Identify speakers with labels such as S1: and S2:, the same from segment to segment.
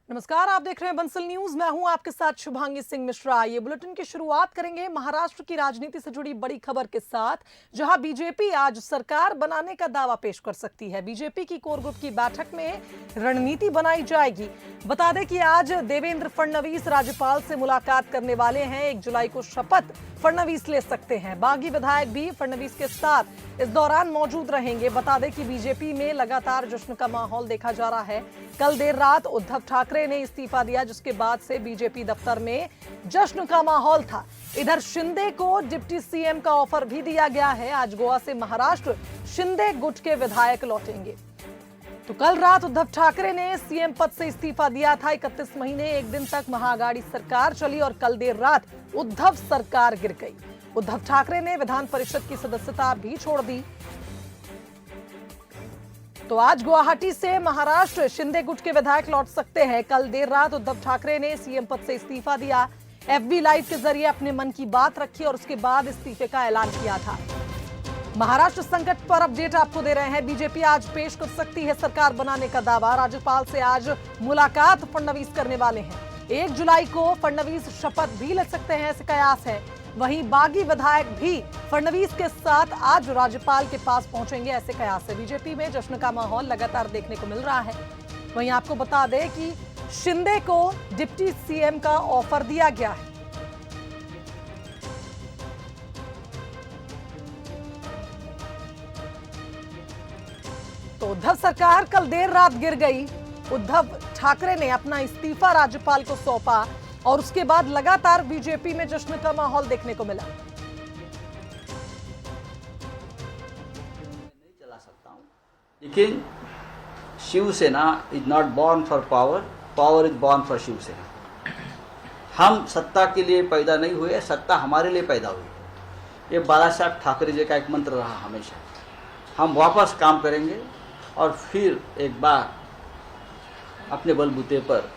S1: नमस्कार, आप देख रहे हैं बंसल न्यूज। मैं हूं आपके साथ शुभांगी सिंह मिश्रा। ये बुलेटिन की शुरुआत करेंगे महाराष्ट्र की राजनीति से जुड़ी बड़ी खबर के साथ, जहां बीजेपी आज सरकार बनाने का दावा पेश कर सकती है। बीजेपी की कोर ग्रुप की बैठक में रणनीति बनाई जाएगी। बता दें कि आज देवेंद्र फडणवीस राज्यपाल से मुलाकात करने वाले हैं। 1 जुलाई को शपथ फडणवीस ले सकते हैं। बागी विधायक भी फडणवीस के साथ इस दौरान मौजूद रहेंगे। बता दें कि बीजेपी में लगातार जश्न का माहौल देखा जा रहा है। कल देर रात उद्धव ठाकरे ने इस्तीफा दिया, जिसके बाद से बीजेपी दफ्तर में जश्न का माहौल था। इधर शिंदे को डिप्टी सीएम का ऑफर भी दिया गया है। आज गोवा से महाराष्ट्र शिंदे गुट के विधायक लौटेंगे। तो कल रात उद्धव ठाकरे ने सीएम पद से इस्तीफा दिया था। 31 महीने 1 दिन तक महाअघाड़ी सरकार चली और कल देर रात उद्धव सरकार गिर गई। उद्धव ठाकरे ने विधान परिषद की सदस्यता भी छोड़ दी। तो आज गुवाहाटी से महाराष्ट्र शिंदे गुट के विधायक लौट सकते हैं। कल देर रात उद्धव ठाकरे ने सीएम पद से इस्तीफा दिया। एफबी लाइव के जरिए अपने मन की बात रखी और उसके बाद इस्तीफे का ऐलान किया था। महाराष्ट्र संकट पर अपडेट आपको दे रहे हैं। बीजेपी आज पेश कर सकती है सरकार बनाने का दावा। राज्यपाल से आज मुलाकात फडणवीस करने वाले हैं। 1 जुलाई को फडणवीस शपथ भी ले सकते हैं, ऐसे कयास है। वहीं बागी विधायक भी फडणवीस के साथ आज राज्यपाल के पास पहुंचेंगे, ऐसे कयास है। बीजेपी में जश्न का माहौल लगातार देखने को मिल रहा है। वहीं आपको बता दें कि शिंदे को डिप्टी सीएम का ऑफर दिया गया है। तो उद्धव सरकार कल देर रात गिर गई। उद्धव ठाकरे ने अपना इस्तीफा राज्यपाल को सौंपा और उसके बाद लगातार बीजेपी में जश्न का माहौल देखने को मिला।
S2: नहीं चला सकता हूं, लेकिन Shiv Sena is not born for power, power is born for Shiv Sena. हम सत्ता के लिए पैदा नहीं हुए, सत्ता हमारे लिए पैदा हुई। ये बाला साहब ठाकरे जी का एक मंत्र रहा हमेशा। हम वापस काम करेंगे और फिर एक बार अपने बलबूते पर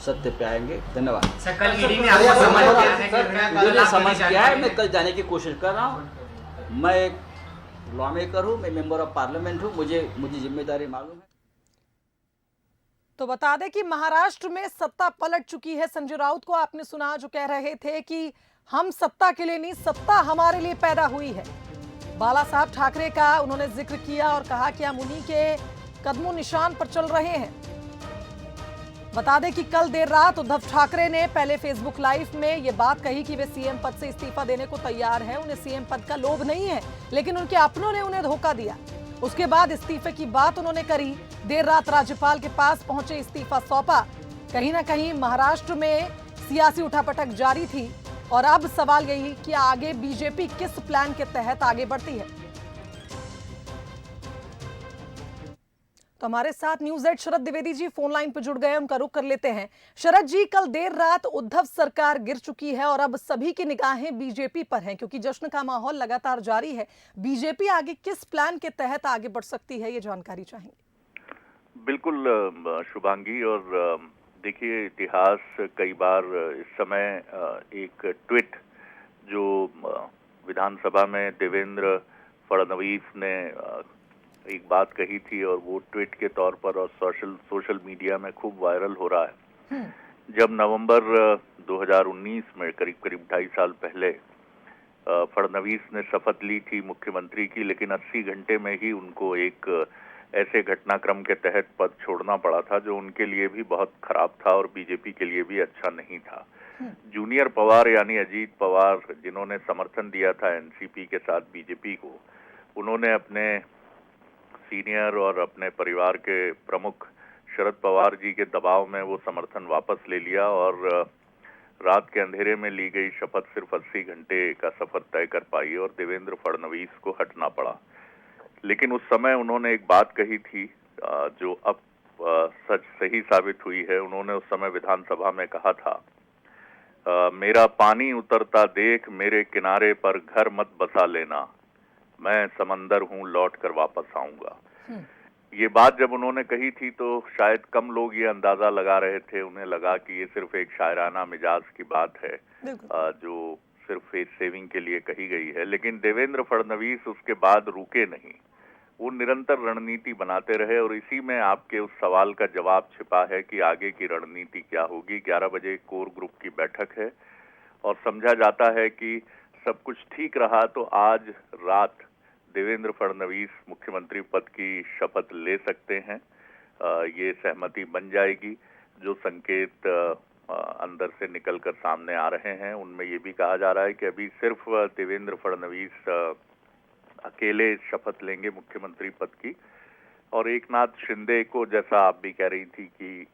S2: सत्य पे आएंगे। धन्यवाद।
S3: कल ईडी ने आपको समझ किया है कि
S2: मुझे समझ किया है, मैं कल जाने की कोशिश कर रहा हूँ। मैं एक लॉ मेकर हूँ, मैं मेंबर ऑफ पार्लियामेंट हूँ, मुझे जिम्मेदारी मालूम है।
S1: तो बता दें कि महाराष्ट्र में सत्ता पलट चुकी है। संजय राउत को आपने सुना, जो कह रहे थे कि हम सत्ता के लिए नहीं, सत्ता हमारे लिए पैदा हुई है। बाला साहब ठाकरे का उन्होंने जिक्र किया और कहा कि हम उन्हीं के कदमों निशान पर चल रहे हैं। बता दें कि कल देर रात उद्धव ठाकरे ने पहले फेसबुक लाइव में यह बात कही कि वे सीएम पद से इस्तीफा देने को तैयार हैं। उन्हें सीएम पद का लोभ नहीं है, लेकिन उनके अपनों ने उन्हें धोखा दिया। उसके बाद इस्तीफे की बात उन्होंने करी। देर रात राज्यपाल के पास पहुंचे, इस्तीफा सौंपा। कहीं ना कहीं महाराष्ट्र में सियासी उठापटक जारी थी और अब सवाल यही कि आगे बीजेपी किस प्लान के तहत आगे बढ़ती है। तो हमारे साथ न्यूज एड शरद द्विवेदी जी फोन लाइन पर जुड़ गए, उनका रुख कर लेते हैं। शरद जी, कल देर रात उद्धव सरकार गिर चुकी है और अब सभी की निगाहें बीजेपी पर हैं, क्योंकि जश्न का माहौल लगातार जारी है। बीजेपी आगे किस प्लान के तहत आगे बढ़ सकती है, ये जानकारी चाहेंगे।
S4: बिल्कुल शुभांगी, और देखिए इतिहास कई बार इस समय एक ट्वीट जो विधानसभा में देवेंद्र फडणवीस ने एक बात कही थी और वो ट्वीट के तौर पर और सोशल मीडिया में खूब वायरल हो रहा है। जब नवंबर 2019 में करीब 2.5 साल पहले फडणवीस ने शपथ ली थी मुख्यमंत्री की, लेकिन 80 घंटे में ही उनको एक ऐसे घटनाक्रम के तहत पद छोड़ना पड़ा था जो उनके लिए भी बहुत खराब था और बीजेपी के लिए भी अच्छा नहीं था। जूनियर पवार यानी अजीत पवार, जिन्होंने समर्थन दिया था एनसीपी के साथ बीजेपी को, उन्होंने अपने सीनियर और अपने परिवार के प्रमुख शरद पवार जी के दबाव में वो समर्थन वापस ले लिया और रात के अंधेरे में ली गई शपथ सिर्फ 80 घंटे का सफर तय कर पाई और देवेंद्र फडणवीस को हटना पड़ा। लेकिन उस समय उन्होंने एक बात कही थी जो अब सच सही साबित हुई है। उन्होंने उस समय विधानसभा में कहा था, मेरा पानी उतरता देख मेरे किनारे पर घर मत बसा लेना, मैं समंदर हूं लौट कर वापस आऊंगा। ये बात जब उन्होंने कही थी तो शायद कम लोग ये अंदाजा लगा रहे थे। उन्हें लगा कि ये सिर्फ एक शायराना मिजाज की बात है जो सिर्फ फेस सेविंग के लिए कही गई है। लेकिन देवेंद्र फडणवीस उसके बाद रुके नहीं। वो निरंतर रणनीति बनाते रहे, और इसी में आपके उस सवाल का जवाब छिपा है कि आगे की रणनीति क्या होगी। 11 बजे कोर ग्रुप की बैठक है और समझा जाता है कि सब कुछ ठीक रहा तो आज रात देवेंद्र फडणवीस मुख्यमंत्री पद की शपथ ले सकते हैं। ये सहमति बन जाएगी। जो संकेत अंदर से निकलकर सामने आ रहे हैं उनमें ये भी कहा जा रहा है कि अभी सिर्फ देवेंद्र फडणवीस अकेले शपथ लेंगे मुख्यमंत्री पद की, और एकनाथ शिंदे को, जैसा आप भी कह रही थी, कि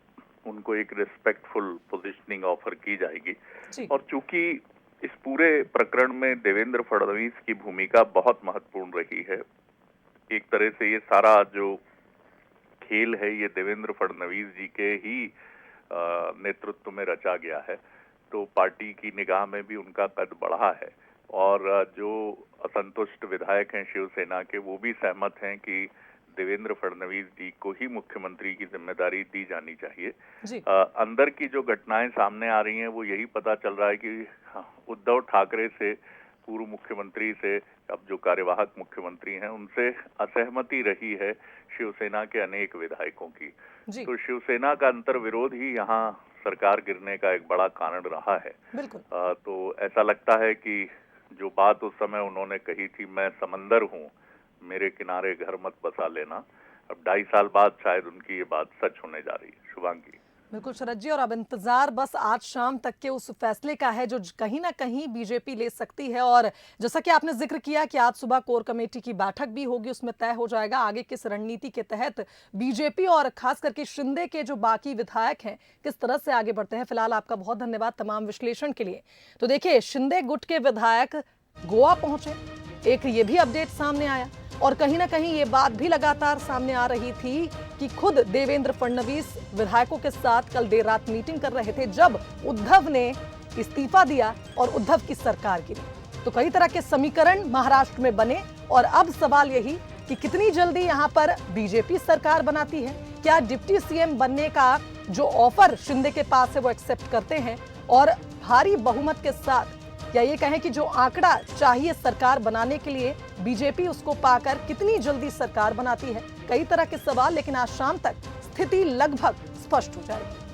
S4: उनको एक रिस्पेक्टफुल पोजीशनिंग ऑफर की जाएगी। और चूंकि इस पूरे प्रकरण में देवेंद्र फडणवीस की भूमिका बहुत महत्वपूर्ण रही है, एक तरह से ये सारा जो खेल है ये देवेंद्र फडणवीस जी के ही नेतृत्व में रचा गया है, तो पार्टी की निगाह में भी उनका कद बढ़ा है। और जो असंतुष्ट विधायक हैं शिवसेना के, वो भी सहमत हैं कि देवेंद्र फडणवीस जी को ही मुख्यमंत्री की जिम्मेदारी दी जानी चाहिए। अंदर की जो घटनाएं सामने आ रही हैं वो यही पता चल रहा है कि उद्धव ठाकरे से, पूर्व मुख्यमंत्री से, अब जो कार्यवाहक मुख्यमंत्री हैं, उनसे असहमति रही है शिवसेना के अनेक विधायकों की। तो शिवसेना का अंतर्विरोध ही यहाँ सरकार गिरने का एक बड़ा कारण रहा है। तो ऐसा लगता है कि जो बात उस समय उन्होंने कही थी, मैं समंदर हूँ, मेरे किनारे घर मत बसा लेना, अब 2.5 साल बाद शायद उनकी ये बात सच होने जा रही है। शुभांगी।
S1: बिल्कुल शरद जी, और अब इंतजार बस आज शाम तक के उस फैसले का है जो कहीं ना कहीं बीजेपी ले सकती है। और जैसा कि आपने जिक्र किया कि आज सुबह कोर कमेटी की बैठक भी होगी, उसमें तय हो जाएगा आगे किस रणनीति के तहत बीजेपी और खास करके शिंदे के जो बाकी विधायक हैं किस तरह से आगे बढ़ते हैं। फिलहाल आपका बहुत धन्यवाद तमाम विश्लेषण के लिए। तो देखिए, शिंदे गुट के विधायक गोवा पहुंचे, एक ये भी अपडेट सामने आया, और कहीं ना कहीं ये बात भी लगातार सामने आ रही थी कि खुद देवेंद्र फडणवीस विधायकों के साथ कल देर रात मीटिंग कर रहे थे जब उद्धव ने इस्तीफा दिया और उद्धव की सरकार गिरी। तो कई तरह के समीकरण महाराष्ट्र में बने, और अब सवाल यही कि कितनी जल्दी यहां पर बीजेपी सरकार बनाती है, क्या डिप्टी सीएम बनने का जो ऑफर शिंदे के पास है वो एक्सेप्ट करते हैं, और भारी बहुमत के साथ, या ये कहें कि जो आंकड़ा चाहिए सरकार बनाने के लिए बीजेपी उसको पाकर कितनी जल्दी सरकार बनाती है। कई तरह के सवाल, लेकिन आज शाम तक स्थिति लगभग स्पष्ट हो जाएगी।